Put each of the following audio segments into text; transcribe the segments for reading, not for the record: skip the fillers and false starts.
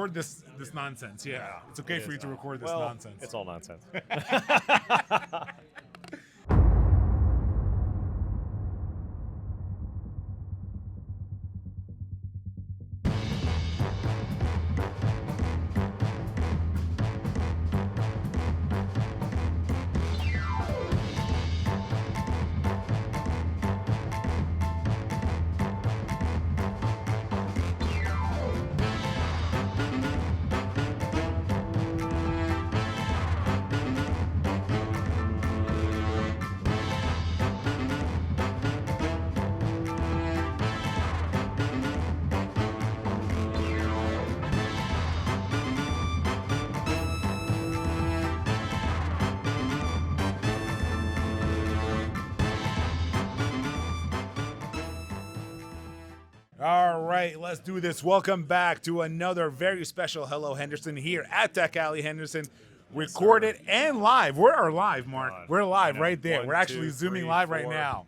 Record this nonsense. Yeah, it's okay for you to record this nonsense. It's all nonsense. All right, let's do this. Welcome back to another very special Hello Henderson here at Tech Alley Henderson. Recorded and live. We're live, Mark. We're live right there. We're actually zooming live right now.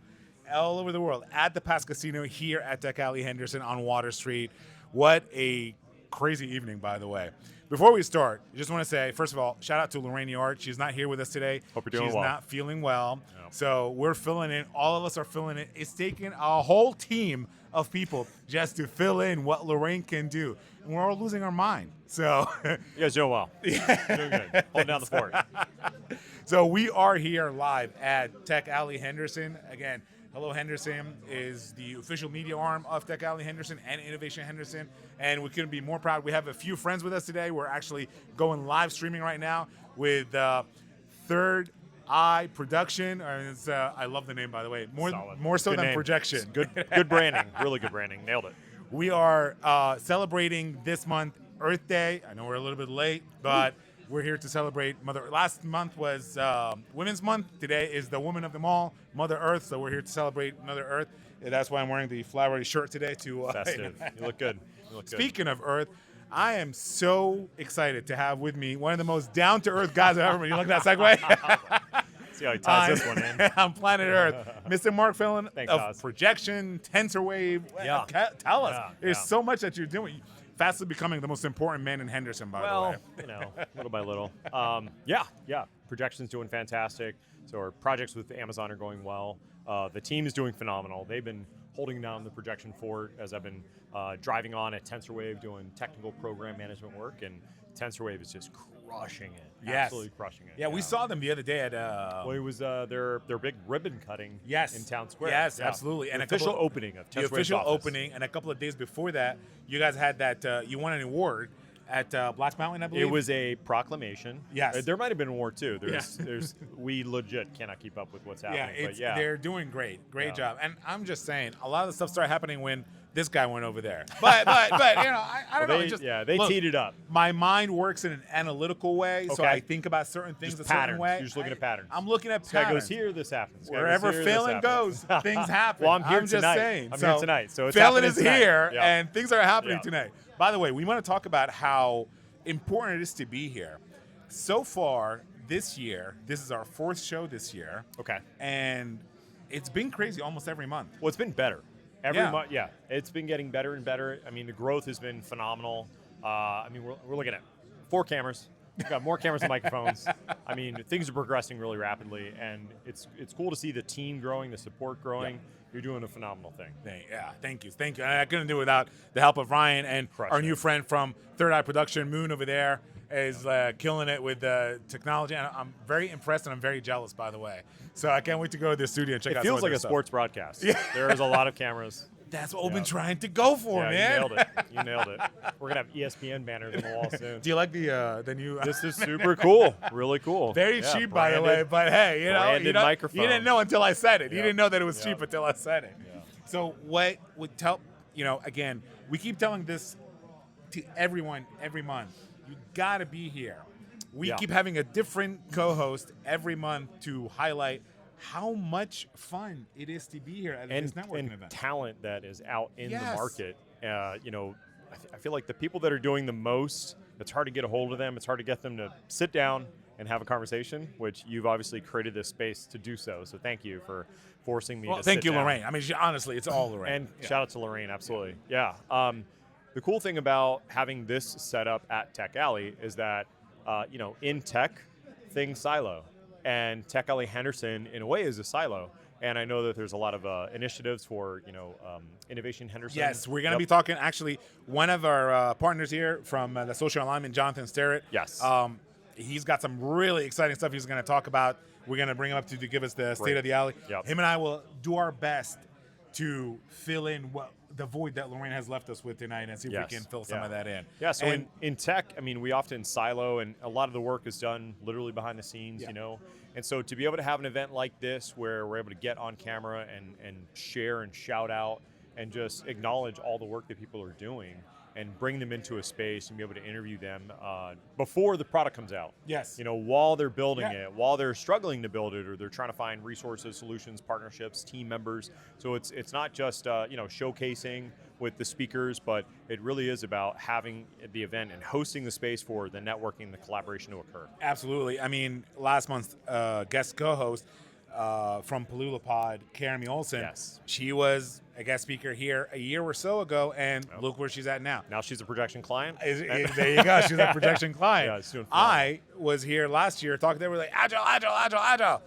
All over the world at the Pass Casino here at Tech Alley Henderson on Water Street. What a crazy evening, by the way. Before we start, I just want to say, first of all, shout out to Lorraine Yard. She's not here with us today. Hope you're doing well. She's not feeling well. No. So we're filling in. All of us are filling in. It's taken a whole team of people just to fill in what Lorraine can do. And we're all losing our mind. So you guys doing well. Yeah. Doing good. Holding down the fort. So we are here live at Tech Alley Henderson. Again, Hello Henderson is the official media arm of Tech Alley Henderson and Innovation Henderson, and we couldn't be more proud. We have a few friends with us today. We're actually going live streaming right now with Third Eye Production. I love the name, by the way. More so good than name. Projection. Good branding. Really good branding. Nailed it. We are celebrating this month Earth Day. I know we're a little bit late, but we're here to celebrate Mother. Last month was Women's Month. Today is the woman of them all, Mother Earth. So we're here to celebrate Mother Earth. And that's why I'm wearing the flowery shirt today. Festive. You look good. Speaking of Earth, I am so excited to have with me one of the most down-to-earth guys I've ever met. You like that segue? See how he ties this one in. On planet Earth, Mr. Mark Phelan Thanks, of Oz. Projection, Tensor Wave. Yeah. Tell us. Yeah, There's yeah. so much that you're doing. Fastly becoming the most important man in Henderson, by the way. Little by little. Yeah. Projection's doing fantastic. So our projects with Amazon are going well. The team is doing phenomenal. They've been holding down the projection fort as I've been driving on at TensorWave doing technical program management work, and TensorWave is just crushing it. Yes. Absolutely crushing it. Yeah, we saw them the other day at well, it was their big ribbon cutting in Town Square. Yes, absolutely. And the official opening of TensorWave's the official office. opening, and a couple of days before that, you guys had that you won an award at Black Mountain, I believe. It was a proclamation. Yes. There might have been an award too. There's we legit cannot keep up with what's happening. They're doing great job. And I'm just saying, a lot of the stuff started happening when this guy went over there. But I don't know. They teed it up. My mind works in an analytical way, so I think about certain things Just a certain patterns. way. You're just looking at patterns. I'm looking at This guy patterns. goes here, this happens. Wherever Phelan goes, things happen. Well, I'm here just tonight. saying. I'm here tonight, so it's Phelan happening is tonight. here, Yeah. and things are happening Yeah. tonight. By the way, we want to talk about how important it is to be here. So far this year, this is our fourth show this year. Okay. And it's been crazy almost every month. Well, it's been better. Every month, it's been getting better and better. I mean, the growth has been phenomenal. We're looking at 4 cameras. We've got more cameras and microphones. I mean, things are progressing really rapidly, and it's cool to see the team growing, the support growing. You're doing a phenomenal thing. Thank you. And I couldn't do it without the help of Ryan and our new friend from Third Eye Production, Moon over there, is killing it with technology. And I'm very impressed, and I'm very jealous, by the way. So I can't wait to go to the studio and check out some of It feels like their a stuff. sports broadcast. Yeah. There's a lot of cameras. That's what we've been trying to go for, man. You nailed it. We're going to have ESPN banners on the wall soon. Do you like the new? This is super cool. Really cool. Very cheap, by the way. But hey, you microphone. didn't know until I said it. Yeah. You didn't know that it was cheap until I said it. Yeah. So what would tell, again, we keep telling this to everyone every month. You got to be here. We keep having a different co-host every month to highlight how much fun it is to be here at this networking event. Talent that is out in the market. I feel like the people that are doing the most, it's hard to get a hold of them. It's hard to get them to sit down and have a conversation, which you've obviously created this space to do so. So thank you for forcing me to sit down. Thank you, Lorraine. I mean, honestly, it's all Lorraine. And shout out to Lorraine, absolutely. Yeah. the cool thing about having this set up at Tech Alley is that, in tech, things silo. And Tech Alley Henderson, in a way, is a silo. And I know that there's a lot of initiatives for, Innovation Henderson. Yes, we're going to be talking, actually, one of our partners here from the Social Alignment, Jonathan Sterritt. Yes. He's got some really exciting stuff he's going to talk about. We're going to bring him up to give us the state of the alley. Yep. Him and I will do our best to fill in the void that Lorraine has left us with tonight and see if we can fill some of that in. Yeah, so in tech, we often silo, and a lot of the work is done literally behind the scenes, And so to be able to have an event like this where we're able to get on camera and share and shout out and just acknowledge all the work that people are doing and bring them into a space and be able to interview them before the product comes out. Yes. While they're building it, while they're struggling to build it, or they're trying to find resources, solutions, partnerships, team members. So it's not just showcasing with the speakers, but it really is about having the event and hosting the space for the networking, the collaboration to occur. Absolutely. Last month's guest co-host from Palula Pod, Karami Olsen. Yes. She was a guest speaker here a year or so ago, and look where she's at now. Now she's a projection client. There you go. She's a projection client. Yeah, it's doing I was here last year talking to everybody like, Agile.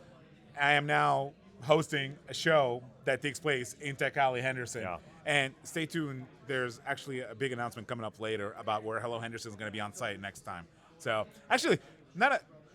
I am now hosting a show that takes place in Tech Alley Henderson. Yeah. And stay tuned. There's actually a big announcement coming up later about where Hello Henderson is going to be on site next time. So actually,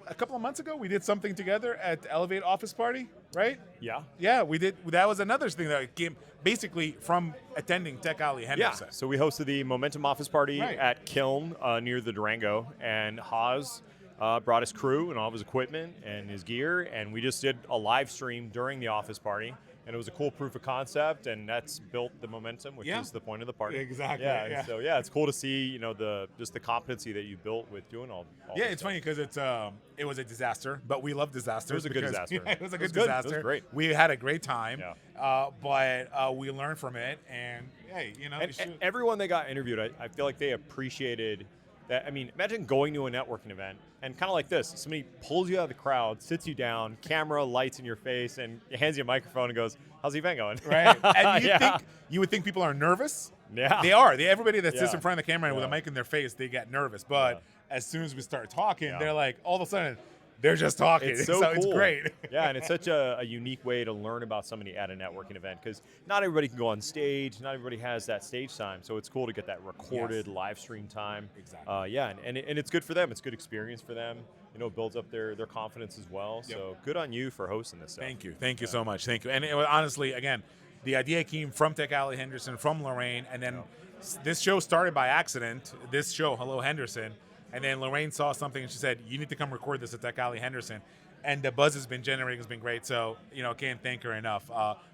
a couple of months ago, we did something together at the Elevate office party, right? Yeah. Yeah, we did. That was another thing that came basically from attending Tech Alley Henderson. Yeah, so we hosted the Momentum office party Right. at Kiln near the Durango, and Haas brought his crew and all of his equipment and his gear, and we just did a live stream during the office party. And it was a cool proof of concept, and that's built the momentum, which is the point of the party. Exactly. Yeah. Yeah. And so it's cool to see the competency that you built with doing all. Yeah, this it's stuff. funny because it was a disaster, but we love disasters. It was a good because- disaster. Yeah, it was a good It was disaster. great. We had a great time. Yeah. But we learned from it, and hey, And everyone that got interviewed, I feel like they appreciated that. Imagine going to a networking event and kind of like this: somebody pulls you out of the crowd, sits you down, camera, lights in your face, and hands you a microphone and goes, "How's the event going?" right. And you would think people are nervous. Yeah. They are. Everybody that sits Yeah. in front of the camera with a Yeah. mic in their face, they get nervous. But as soon as we start talking, Yeah. they're like, all of a sudden, they're just talking. It's so cool. It's great. Yeah, and it's such a unique way to learn about somebody at a networking event, because not everybody can go on stage. Not everybody has that stage time. So it's cool to get that recorded live stream time. Exactly. And it's good for them. It's good experience for them. It builds up their confidence as well. Yep. So good on you for hosting this stuff. Thank you so much. Thank you. And it was, honestly, again, the idea came from Tech Alley Henderson, from Lorraine, and then this show started by accident. This show, Hello Henderson, and then Lorraine saw something and she said, "You need to come record this at Tech Alley Henderson." And the buzz has been generating, has been great. So can't thank her enough.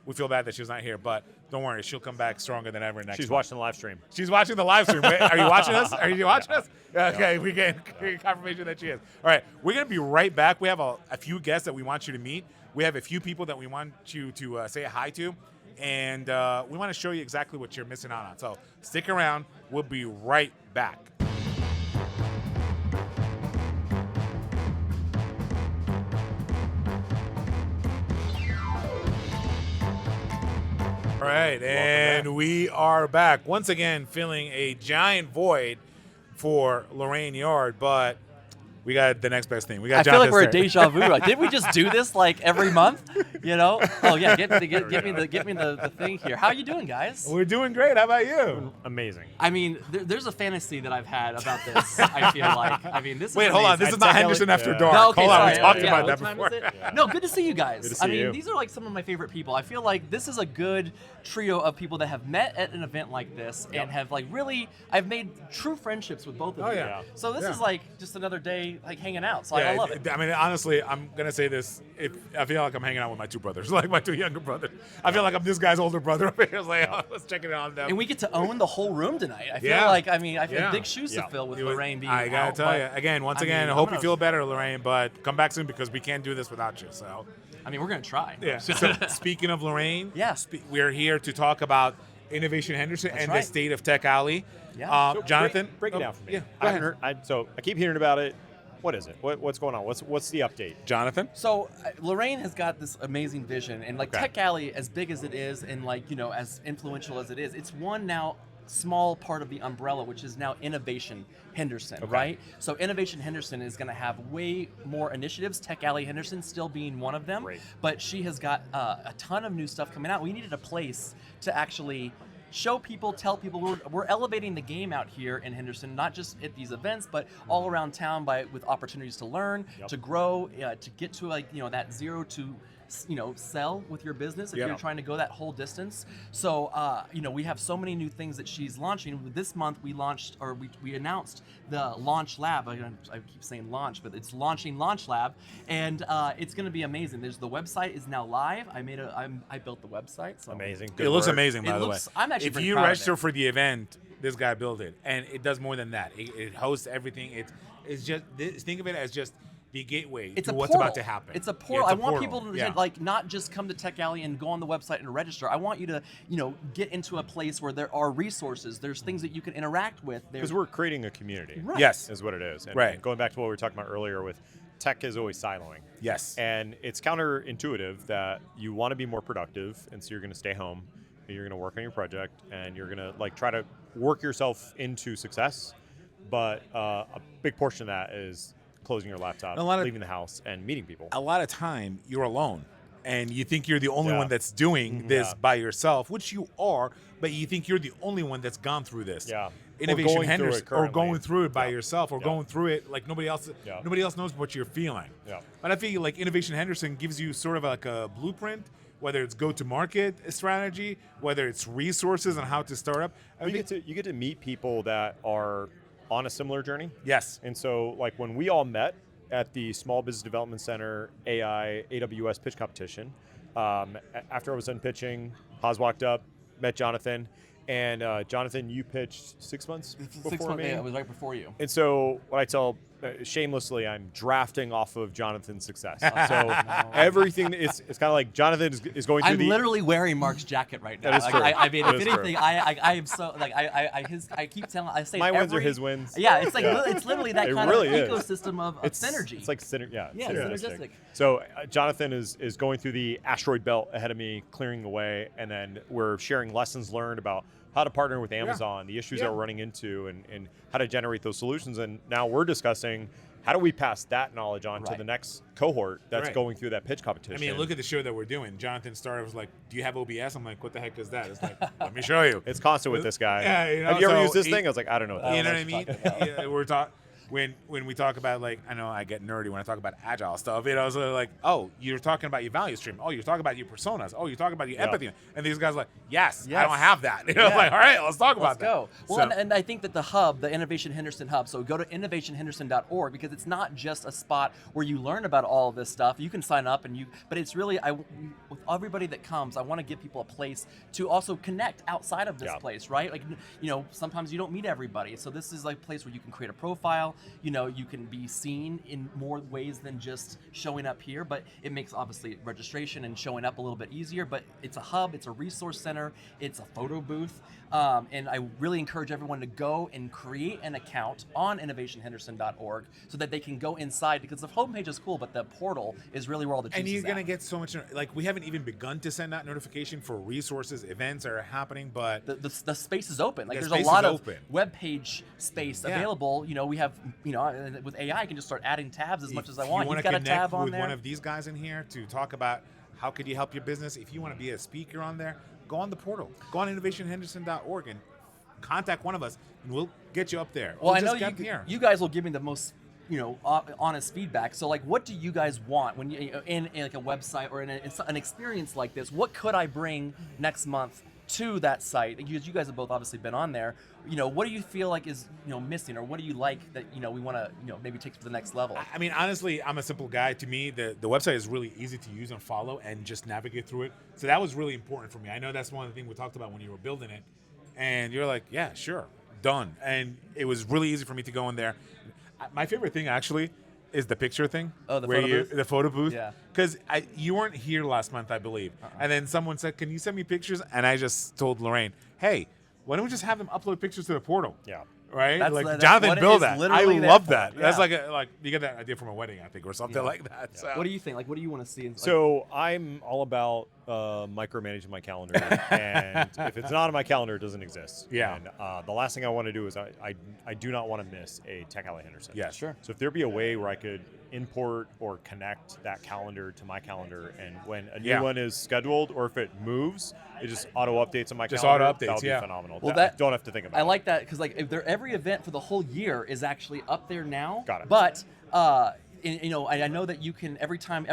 We feel bad that she's not here, but don't worry, she'll come back stronger than ever next. She's month. watching the live stream. She's watching the live stream. Wait, are you watching us? Are you watching us? Okay, we get confirmation that she is. All right, we're going to be right back. We have a few guests that we want you to meet. We have a few people that we want you to say hi to, and we want to show you exactly what you're missing out on. So stick around. We'll be right back. All right, and we are back once again, filling a giant void for Lorraine Yard, but we got the next best thing. We got. I feel like Jonathan we're a Sterritt. deja vu. Like, didn't we just do this like every month? Oh yeah, get me the thing here. How you doing, guys? We're doing great. How about you? Amazing. There's a fantasy that I've had about this. I feel like. This. Wait, is hold on. amazing. This is not Henderson After Dark. No, okay, Hold on, sorry. we talked Yeah, about what that time before. is it? No, good to see you guys. Good to see you. These are like some of my favorite people. I feel like this is a good trio of people that have met at an event like this and have like really. I've made true friendships with both of Oh, you. yeah. So this Yeah. is like just another day like hanging out. So I love it. Honestly, I'm gonna say this. I feel like I'm hanging out with my two brothers, like my two younger brothers. I feel like I'm this guy's older brother. I was like, let's check it on them. And we get to own the whole room tonight. I feel Yeah. like I have Yeah. big shoes to fill with Lorraine being I gotta out, tell but, you again, once I again, mean, I hope I'm you gonna- feel better, Lorraine. But come back soon because we can't do this without you. So, we're gonna try. yeah. So speaking of Lorraine, Yeah. we're here to talk about Innovation Henderson and right. the state of Tech Alley. Yeah. So Jonathan, break it down for me. Yeah, I haven't heard. I keep hearing about it. What is it? What's going on? What's the update? Jonathan. So Lorraine has got this amazing vision, and like Okay. Tech Alley, as big as it is, and like as influential as it is, it's won now small part of the umbrella, which is now Innovation Henderson, right? So Innovation Henderson is going to have way more initiatives, Tech Alley Henderson still being one of them, but she has got a ton of new stuff coming out. We needed a place to actually show people, tell people we're elevating the game out here in Henderson, not just at these events, but all around town with opportunities to learn, to grow, to get to that 0 to sell with your business if you're trying to go that whole distance. So we have so many new things that she's launching. This month we launched, or we announced the Launch Lab. I keep saying launch, but it's launching Launch Lab, and it's going to be amazing. The website is now live. I built the website. So amazing. It looks amazing, by the way. I'm actually if you register for the event, this guy built it, and it does more than that. It hosts everything. It's just think of it as just the gateway to what's about to happen. It's a portal. I want people to not just come to Tech Alley and go on the website and register. I want you to get into a place where there are resources. There's things that you can interact with. Because we're creating a community. Right. Yes, is what it is. And right. Going back to what we were talking about earlier with tech is always siloing. Yes. And it's counterintuitive that you want to be more productive, and so you're going to stay home, and you're going to work on your project, and you're going to try to work yourself into success. But a big portion of that is closing your laptop, leaving the house, and meeting people. A lot of time, you're alone, and you think you're the only one that's doing this by yourself, which you are, but you think you're the only one that's gone through this. Yeah. Innovation Henderson, or going through it by yourself, or going through it like nobody else. Nobody else knows what you're feeling. Yeah. But I feel like Innovation Henderson gives you sort of like a blueprint, whether it's go-to-market strategy, whether it's resources and how to start up. You get to meet people that are on a similar journey. Yes. And so when we all met at the Small Business Development Center AWS pitch competition, after I was done pitching, Haas walked up, met Jonathan, and Jonathan, you pitched 6 months before me? Yeah, it was right before you. And so what I tell, shamelessly, I'm drafting off of Jonathan's success. So everything, it's kind of like Jonathan is going through I'm literally wearing Mark's jacket right now. That is true. I mean, That if is anything, true. I am so, I keep telling, I say my wins are his wins. Yeah, it's like, it's literally that kind really of is. ecosystem of synergy. It's like synergistic. So Jonathan is going through the asteroid belt ahead of me, clearing the way, and then we're sharing lessons learned about how to partner with Amazon, the issues that we're running into, and how to generate those solutions. And now we're discussing how do we pass that knowledge on to the next cohort that's going through that pitch competition. I mean, look at the show that we're doing. Jonathan Sterritt was like, "Do you have OBS?" I'm like, "What the heck is that?" It's like, "Let me show you." It's constant with this guy. Yeah, have you ever used this thing? I was like, I don't know. You know what I mean? Yeah, we're talking. When we talk about, like, I know I get nerdy when I talk about agile stuff. So like, oh, you're talking about your value stream. Oh, you're talking about your personas. Oh, you're talking about your empathy. And these guys are like, yes, I don't have that. Like, all right, let's talk about that. Let's go. Well, and I think that the hub, the Innovation Henderson hub, so go to innovationhenderson.org, because it's not just a spot where you learn about all of this stuff. You can sign up, but it's really, with everybody that comes, I want to give people a place to also connect outside of this place, right? Like, sometimes you don't meet everybody. So this is like a place where you can create a profile. You can be seen in more ways than just showing up here, but it makes obviously registration and showing up a little bit easier. But it's a hub, it's a resource center, it's a photo booth, and I really encourage everyone to go and create an account on innovationhenderson.org so that they can go inside, because the homepage is cool, but the portal is really where all the juice is. And you're gonna get so much. Like, we haven't even begun to send out notification for resources, events that are happening, but the space is open. Like, there's a lot of web page space available. We have with AI, I can just start adding tabs as much as I want. You've got a tab on with there. one of these guys in here to talk about how could you help your business. If you want to be a speaker on there, go on the portal. Go on innovationhenderson.org and contact one of us, and we'll get you up there. Well, I know you guys will give me the most honest feedback. So, like, what do you guys want when you in like a website or in an experience like this? What could I bring next month to that site? Because you guys have both obviously been on there. What do you feel like is missing, or what do you like that we want to maybe take to the next level? I mean, honestly, I'm a simple guy. To me, the website is really easy to use and follow and just navigate through it. So that was really important for me. I know that's one of the things we talked about when you were building it, and you're like, yeah, sure, done. And it was really easy for me to go in there. My favorite thing actually is the picture thing. Oh, the photo booth? The photo booth. Yeah. Because you weren't here last month, I believe. And then someone said, can you send me pictures? And I just told Lorraine, hey, why don't we just have them upload pictures to the portal? Yeah. right? That's Like that's Jonathan what it built is that. I literally there love for. that. That's Yeah. like you get that idea from a wedding, I think, or something like that. So. What do you think? Like, what do you want to see? So I'm all about micromanaging my calendar, and if it's not on my calendar, it doesn't exist. Yeah. And the last thing I want to do is I do not want to miss a Tech Alley Henderson. Yeah, sure. So if there be a way where I could import or connect that calendar to my calendar, and when a new one is scheduled, or if it moves, it just auto updates on my Just calendar. auto-updates, That would be yeah. phenomenal. Well, I don't have to think about it. I like that because like if every event for the whole year is actually up there now. Got it. But I know that you can every time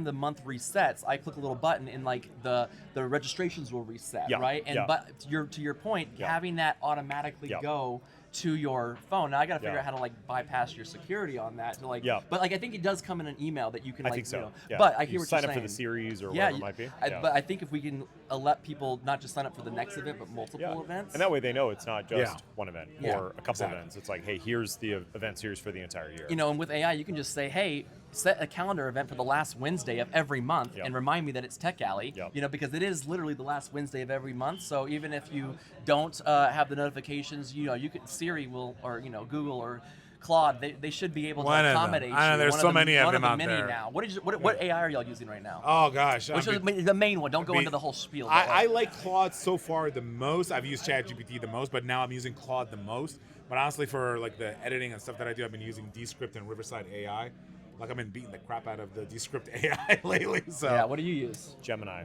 the month resets, I click a little button and like the registrations will reset, Yeah, right? And yeah. but to your point, Yeah. having that automatically Yeah. go to your phone. Now I got to figure Yeah. out how to like bypass your security on that to like. Yeah. But like I think it does come in an email that you can I like think so. you know. Yeah. But I You hear what sign you're up saying. for the series or Yeah, whatever it might be. Yeah. But I think if we can let people not just sign up for the next event but multiple Yeah. events. And that way they know it's not just Yeah. one event Yeah. or a couple Exactly. events. It's like, hey, here's the event series for the entire year. You know, and with AI, you can just say, hey, set a calendar event for the last Wednesday of every month Yep. and remind me that it's Tech Alley, Yep. you know, because it is literally the last Wednesday of every month. So even if you don't have the notifications, you know, you could Siri will, or, you know, Google or Claude, they should be able One of to them. accommodate I know, you. there's One so of the, many of one them the out many there. now. What AI are y'all using right now? Oh gosh, Which is the main one? Don't go into the whole spiel. but I like Claude so far the most. I've used ChatGPT the most, but now I'm using Claude the most. But honestly, for like the editing and stuff that I do, I've been using Descript and Riverside AI. Like I've been beating the crap out of the Descript AI lately. So yeah, what do you use? Gemini.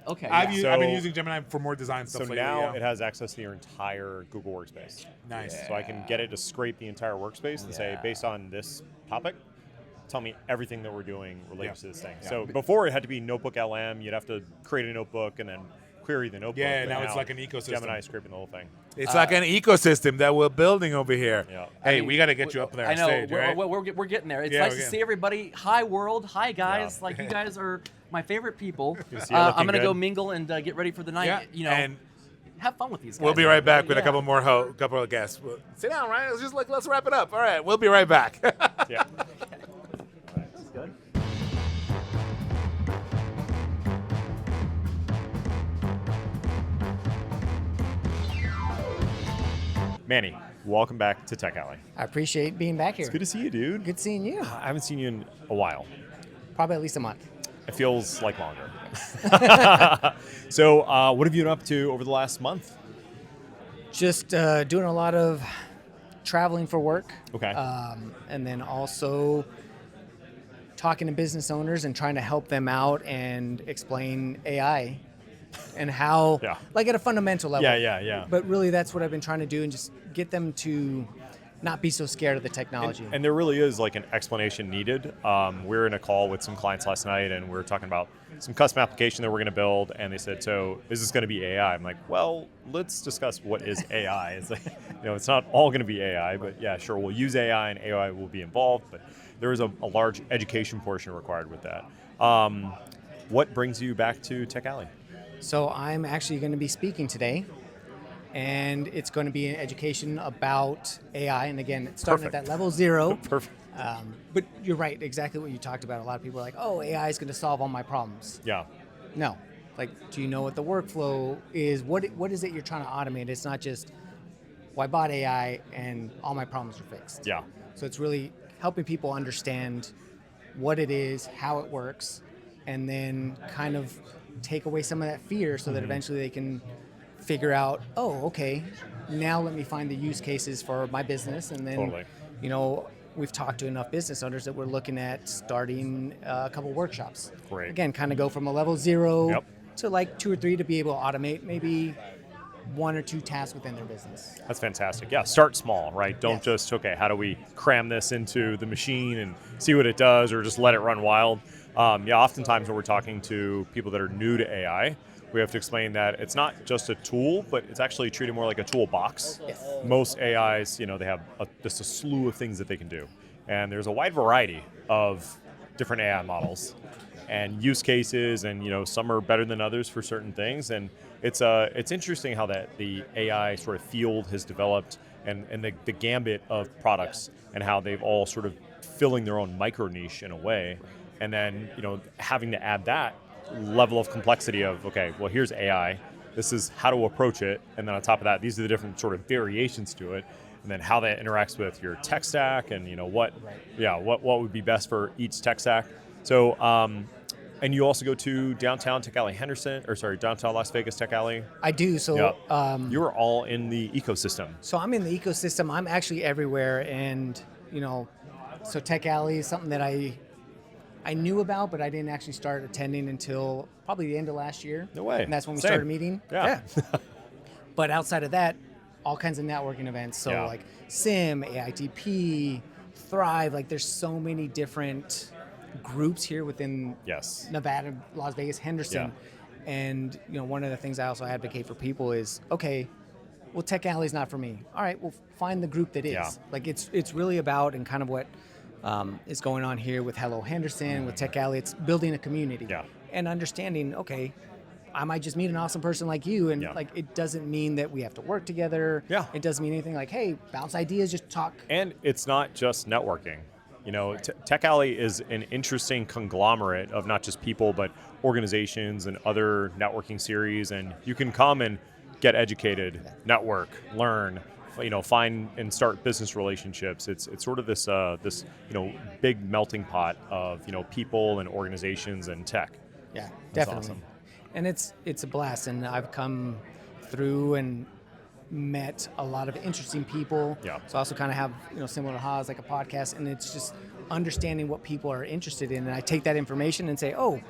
Okay. I've yeah. been using Gemini for more design stuff. So lately, now yeah. it has access to your entire Google Workspace. Nice. So I can get it to scrape the entire workspace and say, Yeah. based on this topic, tell me everything that we're doing related to this thing. Yeah. So before it had to be Notebook LM, you'd have to create a notebook and then query the notebook. Yeah, But now it's like an ecosystem. Gemini scraping the whole thing. It's like an ecosystem that we're building over here. Yeah. Hey, I mean, we got to get you up there I on know stage, right? we're getting there. It's Yeah, nice we're to getting- see everybody. Hi world, hi guys. Yeah. Like you guys are my favorite people. see you looking I'm gonna go good. mingle and get ready for the night. Yeah, You know, and have fun with these guys. we'll be right back with a Yeah. couple more couple of guests. Sit down, Ryan. Let's wrap it up. All right, we'll be right back. Yeah. That's good. Manny, welcome back to Tech Alley. I appreciate being back here. It's good to see you, dude. Good seeing you. I haven't seen you in a while. Probably at least a month. It feels like longer. So, what have you been up to over the last month? Just doing a lot of traveling for work. Okay. And then also talking to business owners and trying to help them out and explain AI and how, Yeah. like at a fundamental level. Yeah. But really that's what I've been trying to do and just get them to not be so scared of the technology. And there really is like an explanation needed. We were in a call with some clients last night, and we were talking about some custom application that we're going to build. And they said, "So is this going to be AI?" I'm like, "Well, let's discuss what is AI." It's like, it's not all going to be AI, but yeah, sure, we'll use AI, and AI will be involved. But there is a large education portion required with that. What brings you back to Tech Alley? So I'm actually going to be speaking today, and it's going to be an education about AI. And again, it's starting Perfect. at that level 0. Perfect. But you're right, exactly what you talked about. A lot of people are like, oh, AI is going to solve all my problems. Yeah. No. Like, do you know what the workflow is? What is it you're trying to automate? It's not just, well, I bought AI and all my problems are fixed. Yeah. So it's really helping people understand what it is, how it works, and then kind of take away some of that fear so that eventually they can figure out, oh, okay, now let me find the use cases for my business. And then, Totally. we've talked to enough business owners that we're looking at starting a couple workshops. Great. Again, kind of go from a level 0 Yep. to like 2 or 3 to be able to automate maybe 1 or 2 tasks within their business. That's fantastic. Yeah, start small, right? Don't Yes. just, okay, how do we cram this into the machine and see what it does, or just let it run wild? Oftentimes when we're talking to people that are new to AI, we have to explain that it's not just a tool, but it's actually treated more like a toolbox. Yes. Most AIs, they have just a slew of things that they can do. And there's a wide variety of different AI models and use cases, and some are better than others for certain things. And it's interesting how that the AI sort of field has developed, and the gambit of products, and how they've all sort of filling their own micro niche in a way. And then having to add that level of complexity of, okay, well, here's AI, this is how to approach it, and then on top of that, these are the different sort of variations to it. and then how that interacts with your tech stack, and what would be best for each tech stack. So, and you also go to downtown downtown Las Vegas Tech Alley. I do. So You're all in the ecosystem. So I'm in the ecosystem. I'm actually everywhere, and so Tech Alley is something that I knew about, but I didn't actually start attending until probably the end of last year. No way. And that's when we Same. started meeting. Yeah. But outside of that, all kinds of networking events. So like SIM, AITP, Thrive. Like there's so many different groups here within Nevada, Las Vegas, Henderson. Yeah. And one of the things I also advocate for people is, okay, well, Tech Alley's not for me. All right, well, find the group that is. Yeah. Like it's really about, and kind of what is going on here with Hello Henderson, with Tech Alley. It's building a community and understanding, okay, I might just meet an awesome person like you, and like it doesn't mean that we have to work together. Yeah. It doesn't mean anything. Like, hey, bounce ideas, just talk. And it's not just networking. Tech Alley is an interesting conglomerate of not just people, but organizations and other networking series. And you can come and get educated, network, learn, find and start business relationships. It's sort of this big melting pot of people and organizations and tech. Yeah, That's definitely. awesome. And it's a blast. And I've come through and met a lot of interesting people. Yeah. So I also kind of have, similar to Haas, like a podcast, and it's just understanding what people are interested in. And I take that information and say, oh,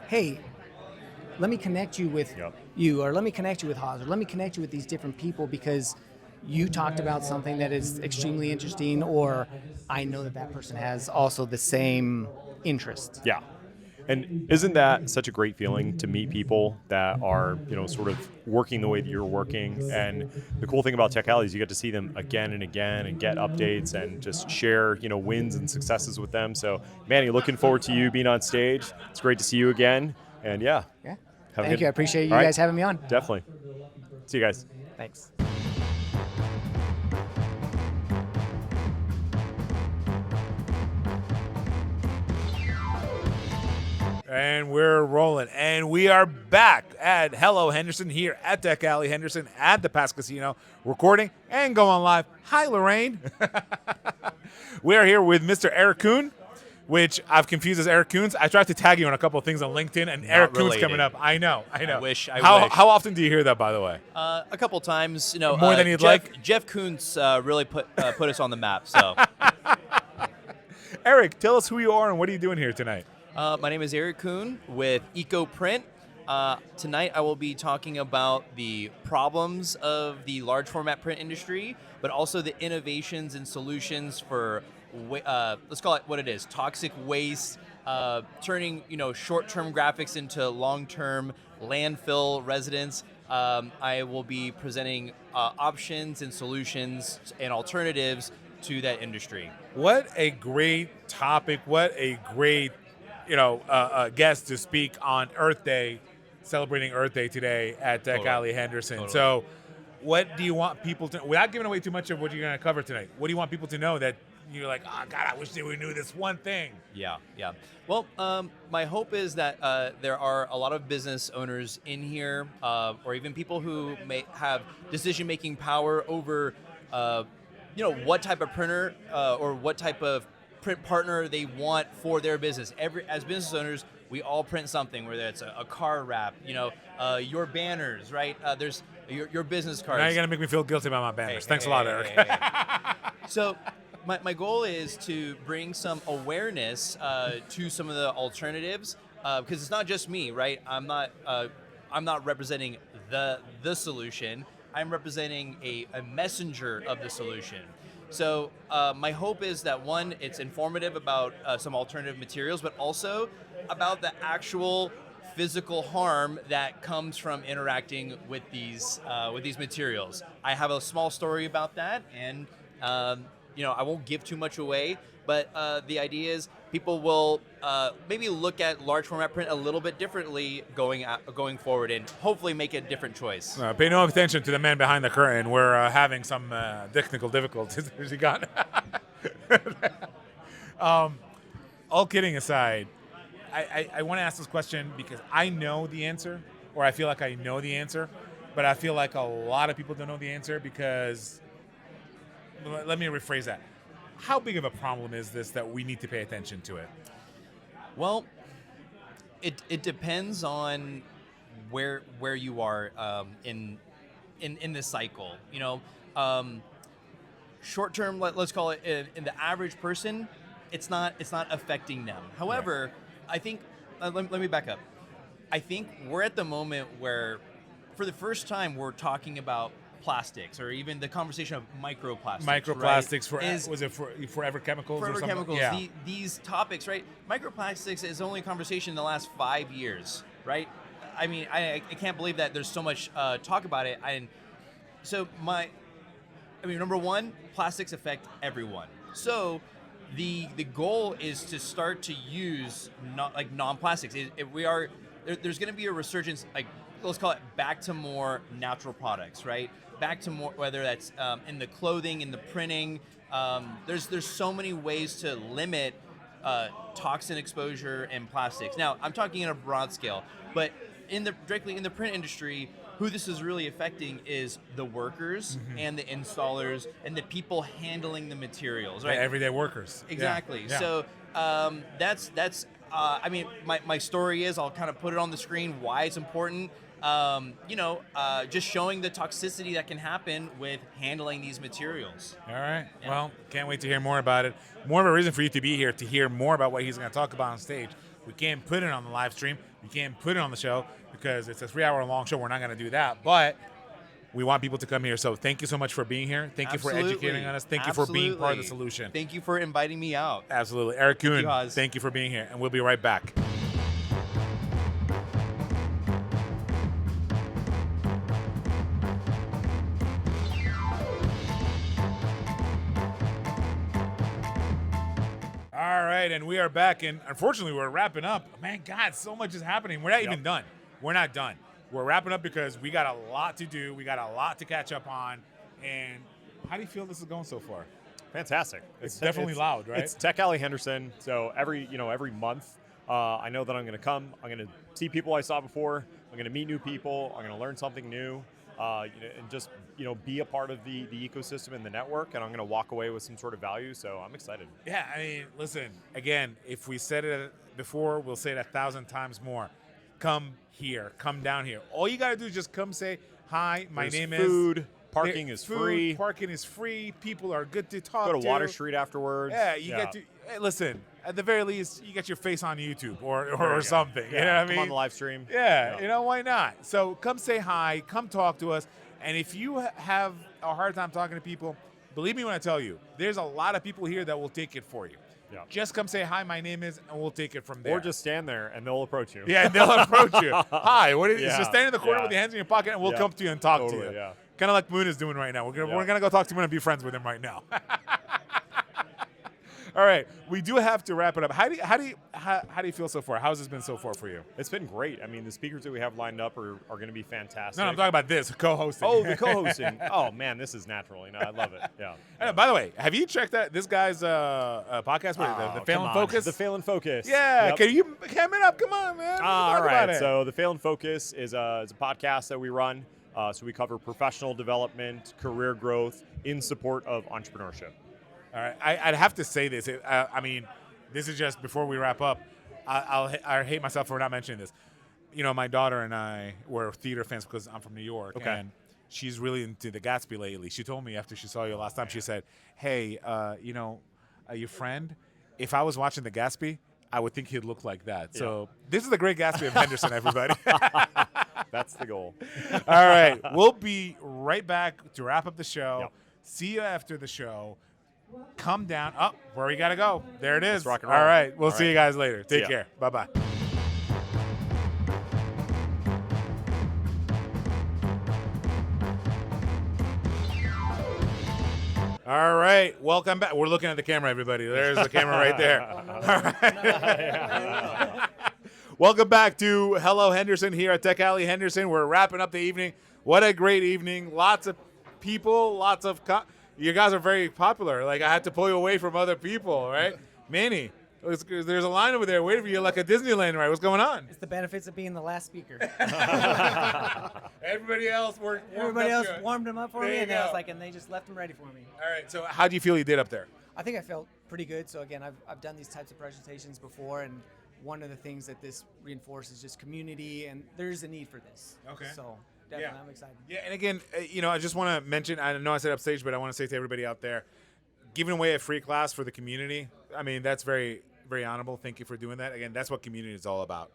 hey, let me connect you with you, or let me connect you with Haas, or let me connect you with these different people because you talked about something that is extremely interesting, or I know that person has also the same interest. Yeah. And isn't that such a great feeling to meet people that are, sort of working the way that you're working? And the cool thing about Tech Alley is you get to see them again and again and get updates and just share, wins and successes with them. So, Manny, looking forward to you being on stage. It's great to see you again. And Thank you. I appreciate you guys having me on. Definitely. See you guys. Thanks. And we're rolling. And we are back at Hello Henderson here at Tech Alley Henderson at the Pass Casino, recording and going live. Hi, Lorraine. We are here with Mr. Eric Kuhn, which I've confused as Eric Kuhn's. I tried to tag you on a couple of things on LinkedIn, and Eric Kuhn's coming up. I know. I wish. How often do you hear that, by the way? A couple times. More than you'd like? Jeff Kuntz really put us on the map. So, Eric, tell us who you are and what are you doing here tonight? my name is Eric Kuhn with EcoPrint. Tonight I will be talking about the problems of the large format print industry, but also the innovations and solutions for, let's call it what it is, toxic waste, turning short-term graphics into long-term landfill residents. I will be presenting options and solutions and alternatives to that industry. What a great topic. What a great guest to speak on Earth Day, celebrating Earth Day today at Tech Alley Henderson. Totally. So what do you want people to, without giving away too much of what you're going to cover tonight, what do you want people to know that you're like, oh, God, I wish they knew this one thing? Yeah. Well, my hope is that there are a lot of business owners in here, or even people who may have decision-making power over, what type of printer or what type of print partner they want for their business. As business owners, we all print something, whether it's a car wrap, your banners, right? There's your business cards. Now you're gonna make me feel guilty about my banners. Thanks a lot, Eric. So my goal is to bring some awareness to some of the alternatives, because it's not just me, right? I'm not representing the solution. I'm representing a messenger of the solution. So my hope is that, one, it's informative about some alternative materials, but also about the actual physical harm that comes from interacting with these materials. I have a small story about that, and I won't give too much away, but the idea is people will maybe look at large format print a little bit differently going forward, and hopefully make a different choice. Pay no attention to the man behind the curtain. We're having some technical difficulties. There's he gone. All kidding aside, I want to ask this question because I know the answer, or I feel like I know the answer, but I feel like a lot of people don't know the answer because let me rephrase that. How big of a problem is this that we need to pay attention to it? Well, it depends on where you are in this cycle. Short term, let's call it in the average person, it's not affecting them. However, I think let me back up. I think we're at the moment where, for the first time, we're talking about plastics, or even the conversation of microplastics. Microplastics, right? Was it forever chemicals or Forever something? chemicals. Yeah. These topics, right? Microplastics is only a conversation in the last 5 years, right? I mean, I can't believe that there's so much talk about it. Number one, plastics affect everyone. So the goal is to start to use non-plastics. There's going to be a resurgence, let's call it back to more natural products, right? Back to more, whether that's in the clothing, in the printing. There's so many ways to limit toxin exposure in plastics. Now, I'm talking on a broad scale, but directly in the print industry, who this is really affecting is the workers and the installers and the people handling the materials, right? The everyday workers. Exactly. Yeah. So that's my story is, I'll kind of put it on the screen why it's important. Just showing the toxicity that can happen with handling these materials. All right. Yeah. Well, can't wait to hear more about it. More of a reason for you to be here, to hear more about what he's going to talk about on stage. We can't put it on the live stream. We can't put it on the show because it's a 3-hour long show. We're not going to do that. But we want people to come here. So thank you so much for being here. Thank you for educating on us. Thank you for being part of the solution. Thank you for inviting me out. Absolutely. Eric Kuhn, Thank you, thank you for being here. And we'll be right back. All right, and we are back, and unfortunately, we're wrapping up. Man, God, so much is happening. We're not even done. We're not done. We're wrapping up because we got a lot to do. We got a lot to catch up on. And how do you feel this is going so far? Fantastic. It's definitely loud, right? It's Tech Alley Henderson. So every month, I know that I'm going to come. I'm going to see people I saw before. I'm going to meet new people. I'm going to learn something new. And just be a part of the ecosystem and the network, and I'm going to walk away with some sort of value. So I'm excited. Yeah, I mean, listen. Again, if we said it before, we'll say it 1,000 times more. Come here, come down here. All you got to do is just come say hi. My name is food. Parking is free. Parking is free. People are good to talk Go to. to Water Street afterwards. Yeah, you get to. Hey, listen, at the very least, you get your face on YouTube or something. Yeah, you know what I mean? Come on the live stream. Yeah, why not? So come say hi, come talk to us. And if you have a hard time talking to people, believe me when I tell you, there's a lot of people here that will take it for you. Yeah. Just come say hi, my name is, and we'll take it from there. Or just stand there and they'll approach you. Yeah, they'll approach you. Hi, what is Yeah, just stand in the corner yeah. with your hands in your pocket, and we'll Yeah, come to you and talk to totally, you. yeah. Kind of like Moon is doing right now. We're gonna go talk to Moon and be friends with him right now. All right, we do have to wrap it up. How do you feel so far? How's this been so far for you? It's been great. I mean, the speakers that we have lined up are going to be fantastic. No, I'm talking about this co-hosting. Oh, the co-hosting. Oh man, this is natural. I love it. Yeah. And by the way, have you checked out this guy's podcast? The Phelan Focus. The Phelan Focus. Yeah. Yep. Can you ham it up? Come on, man. All Talk right. about it. So the Phelan Focus is a podcast that we run. So we cover professional development, career growth in support of entrepreneurship. All right, I'd have to say this. I mean, this is just before we wrap up. I hate myself for not mentioning this. My daughter and I were theater fans because I'm from New York, and she's really into the Gatsby lately. She told me after she saw you last time, she said, "Hey, your friend, if I was watching the Gatsby, I would think he'd look like that." Yeah. So this is the Great Gatsby of Henderson, everybody. That's the goal. All right, we'll be right back to wrap up the show. Yep. See you after the show. Come down. Oh, where we got to go. There it is. Let's rock and roll. All right. We'll see you guys later. Take care. Bye-bye. All right. Welcome back. We're looking at the camera, everybody. There's the camera right there. All right. Welcome back to Hello Henderson here at Tech Alley Henderson. We're wrapping up the evening. What a great evening. Lots of people, lots of... you guys are very popular. Like, I had to pull you away from other people, right? Manny, There's a line over there waiting for you like a Disneyland ride. What's going on? It's the benefits of being the last speaker. Everybody else warmed him up for There me, you and go. they just left him ready for me. All right. So how do you feel you did up there? I think I felt pretty good. So again, I've done these types of presentations before, and one of the things that this reinforces is just community, and there's a need for this. Okay. So definitely, I'm excited. Yeah, and again, I just want to mention, I know I said upstage, but I want to say to everybody out there, giving away a free class for the community, I mean, that's very, very honorable. Thank you for doing that. Again, that's what community is all about.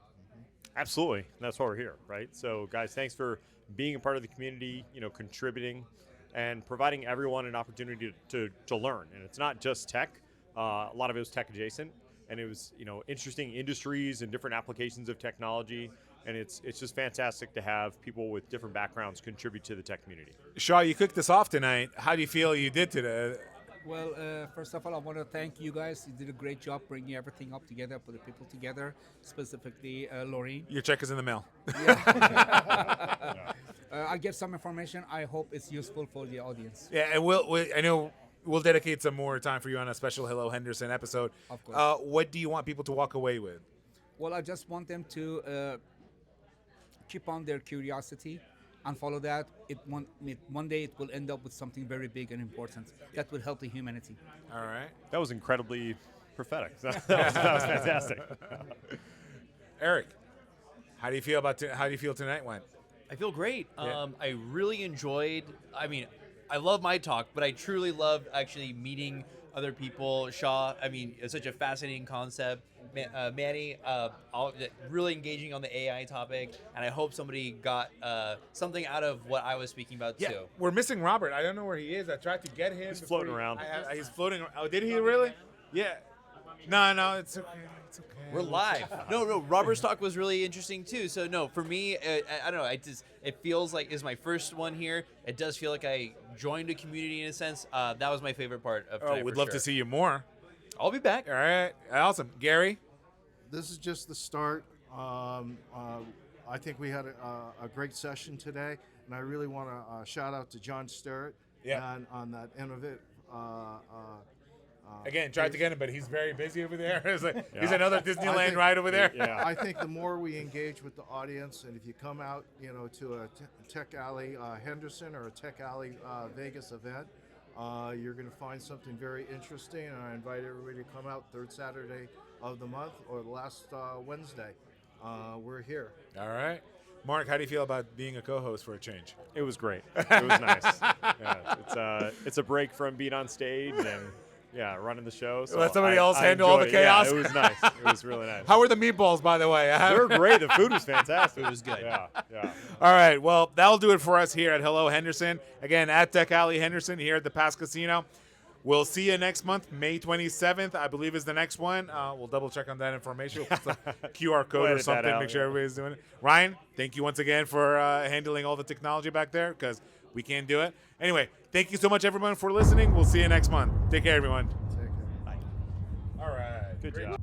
Absolutely. That's why we're here, right? So, guys, thanks for being a part of the community, contributing and providing everyone an opportunity to learn. And it's not just tech. A lot of it was tech adjacent. And it was, interesting industries and different applications of technology. And it's just fantastic to have people with different backgrounds contribute to the tech community. Shaw, you kicked us off tonight. How do you feel you did today? Well, first of all, I want to thank you guys. You did a great job bringing everything up together, put the people together, specifically Lorraine. Your check is in the mail. I get some information. I hope it's useful for the audience. Yeah, and I know we'll dedicate some more time for you on a special Hello Henderson episode. Of course. What do you want people to walk away with? Well, I just want them to keep on their curiosity and follow that. One day it will end up with something very big and important that will help the humanity. All right. That was incredibly prophetic. That was fantastic. Eric, how do you feel tonight went? I feel great. Yeah. I really enjoyed. I mean, I love my talk, but I truly loved actually meeting other people. Shaw, I mean, it's such a fascinating concept. Manny, really engaging on the AI topic, and I hope somebody got something out of what I was speaking about too. We're missing Robert. I don't know where he is. I tried to get him. He's floating around. He's floating around. Oh, did he really? Yeah. No, it's okay. It's okay. We're live. No, Robert's talk was really interesting too. So no, for me, I don't know. It feels like it's my first one here. It does feel like I joined a community in a sense. That was my favorite part of tonight. We'd for love sure. to see you more. I'll be back. All right. Awesome. Gary? This is just the start. I think we had a great session today, and I really want to shout out to John Sterritt on that innovative. Again, tried to get him, but he's very busy over there. He's another Disneyland ride over there. Yeah. I think the more we engage with the audience, and if you come out, to a Tech Alley Henderson or a Tech Alley Vegas event, you're going to find something very interesting. And I invite everybody to come out third Saturday of the month or the last Wednesday. We're here. All right. Mark, how do you feel about being a co-host for a change? It was great. It was nice. Yeah, it's a break from being on stage and running the show. So let somebody else handle all the enjoyed it. chaos? Yeah, it was nice. It was really nice. How were the meatballs, by the way? They were great. The food was fantastic. It was good. Yeah. All right. Well, that'll do it for us here at Hello Henderson. Again, at Tech Alley Henderson here at the Pass Casino. We'll see you next month, May 27th, I believe is the next one. We'll double check on that information. We'll put the QR code We'll or edit that something, out, make sure yeah. everybody's doing it. Ryan, thank you once again for handling all the technology back there because we can't do it. Anyway, thank you so much, everyone, for listening. We'll see you next month. Take care, everyone. Take care. All right. Good Great. job.